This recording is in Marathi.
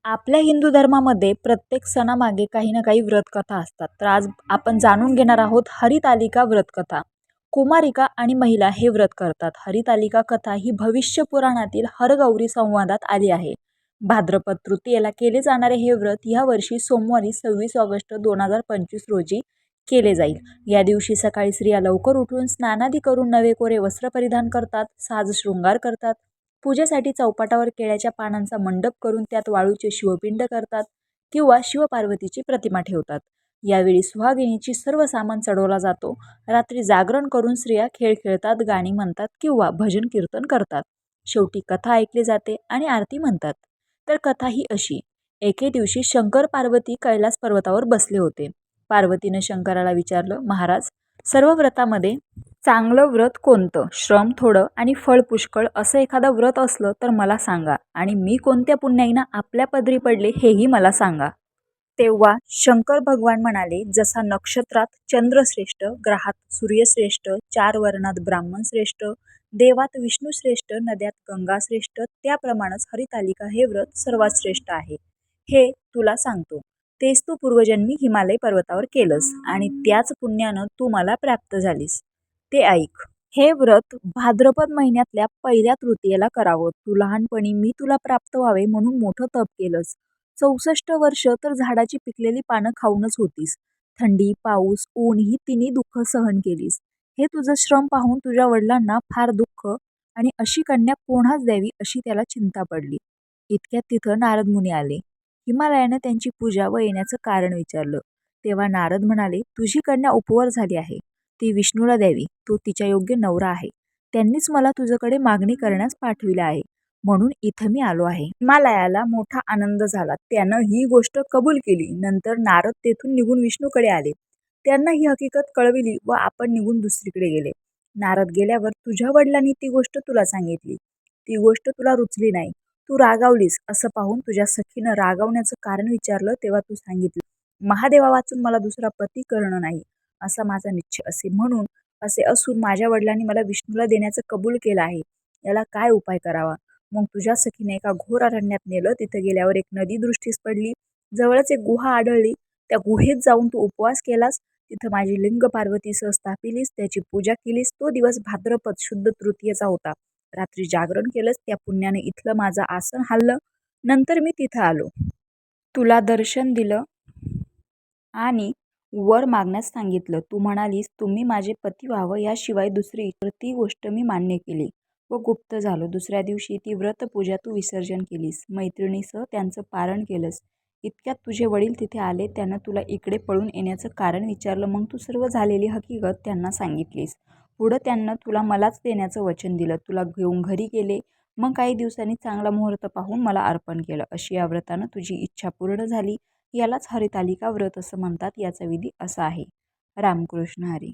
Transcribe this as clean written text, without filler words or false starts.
आपल्या हिंदू धर्मामध्ये प्रत्येक सणामागे काही ना काही व्रतकथा असतात. तर आज आपण जाणून घेणार आहोत हरितालिका व्रतकथा. कुमारिका आणि महिला हे व्रत करतात. हरितालिका कथा ही भविष्य पुराणातील हरगौरी संवादात आली आहे. भाद्रपद तृतीयेला केले जाणारे हे व्रत या वर्षी सोमवारी 26 ऑगस्ट 2025 रोजी केले जाईल. या दिवशी सकाळी स्त्रिया लवकर उठून स्नानादी करून नवे कोरे वस्त्र परिधान करतात, साज शृंगार करतात. पूजेसाठी चौपाटावर केळ्याच्या पानांचा मंडप करून त्यात वाळूचे शिवपिंड करतात किंवा शिवपार्वतीची प्रतिमा ठेवतात. यावेळी सुहागिनीची सर्व सामान चढवला जातो. रात्री जागरण करून स्त्रिया खेळ खेळतात, गाणी म्हणतात किंवा भजन कीर्तन करतात. शेवटी कथा ऐकली जाते आणि आरती म्हणतात. तर कथा ही अशी: एके दिवशी शंकर पार्वती कैलास पर्वतावर बसले होते. पार्वतीने शंकराला विचारलं, महाराज, सर्व व्रतामध्ये चांगलं व्रत कोणतं? श्रम थोडं आणि फळ पुष्कळ असं एखादं व्रत असलं तर मला सांगा, आणि मी कोणत्या पुण्याईनं आपल्या पदरी पडले हेही मला सांगा. तेव्हा शंकर भगवान म्हणाले, जसा नक्षत्रात चंद्र श्रेष्ठ, ग्रहात सूर्य श्रेष्ठ, 4 वर्णात ब्राह्मण श्रेष्ठ, देवात विष्णू श्रेष्ठ, नद्यात गंगा श्रेष्ठ, त्याप्रमाणेच हरितालिका हे व्रत सर्वात श्रेष्ठ आहे. हे तुला सांगतो. तेच तू पूर्वजन्मी हिमालय पर्वतावर केलंस आणि त्याच पुण्यानं तू मला प्राप्त झालीस. ते ऐक. हे व्रत भाद्रपद महिन्यातल्या पहिल्या तृतीयेला करावं. तू लहानपणी मी तुला प्राप्त व्हावे म्हणून मोठं तप केलंस. 64 वर्ष तर झाडाची पिकलेली पानं खाऊनच होतीस. थंडी, पाऊस, ऊन ही तिन्ही दुःख सहन केलीस. हे तुझं श्रम पाहून तुझ्या वडिलांना फार दुःख आणि अशी कन्या कोणास द्यावी अशी त्याला चिंता पडली. इतक्यात तिथं नारद मुनी आले. हिमालयानं त्यांची पूजा व येण्याचं कारण विचारलं. तेव्हा नारद म्हणाले, तुझी कन्या उपवर झाली आहे. ती विष्णूला द्यावी. तो तिच्या योग्य नवरा आहे. त्यांनीच मला तुझ्याकडे मागणी करण्यास पाठविले आहे, म्हणून इथं मी आलो आहे. हिमालयाला मोठा आनंद झाला. त्यानं ही गोष्ट कबूल केली. नंतर नारद तेथून निघून विष्णूकडे आले. त्यांना ही हकीकत कळविली व आपण निघून दुसरीकडे गेले. नारद गेल्यावर तुझ्या वडिलांनी ती गोष्ट तुला सांगितली. ती गोष्ट तुला रुचली नाही. तू रागावलीस. असं पाहून तुझ्या सखीनं रागावण्याचं कारण विचारलं. तेव्हा तू सांगितलं, महादेवा वाचून मला दुसरा पती करणं नाही असा माझा निश्चय असे. म्हणून असे असून माझ्या वडिलांनी मला विष्णूला देण्याचं कबूल केलं आहे. याला काय उपाय करावा? मग तुझ्या सखीने एका घोर अरण्यात नेलं. तिथं गेल्यावर एक नदी दृष्टीस पडली. जवळच एक गुहा आढळली. त्या गुहेत जाऊन तू उपवास केलास. तिथं माझी लिंग पार्वतीसह स्थापिलीस. त्याची पूजा केलीस. तो दिवस भाद्रपद शुद्ध तृतीयेचा होता. रात्री जागरण केलंस. त्या पुण्याने इथलं माझं आसन हल्लं. नंतर मी तिथं आलो. तुला दर्शन दिलं आणि वर मागण्यास सांगितलं. तू म्हणालीस, तुम्ही माझे पती व्हावं, याशिवाय दुसरी इतर ती गोष्ट मी मान्य केली व गुप्त झालो. दुसऱ्या दिवशी ती व्रतपूजा तू विसर्जन केलीस. मैत्रिणीसह त्यांचं पारण केलंस. इतक्यात तुझे वडील तिथे आले. त्यानं तुला इकडे पळून येण्याचं कारण विचारलं. मग तू सर्व झालेली हकीकत त्यांना सांगितलीस. पुढं त्यांना तुला मलाच देण्याचं वचन दिलं. तुला घेऊन घरी गेले. मग काही दिवसांनी चांगला मुहूर्त पाहून मला अर्पण केलं. अशी या व्रतानं तुझी इच्छा पूर्ण झाली. यालाच हरितालिका व्रत असं म्हणतात. याचा विधी असा आहे. रामकृष्ण हरी.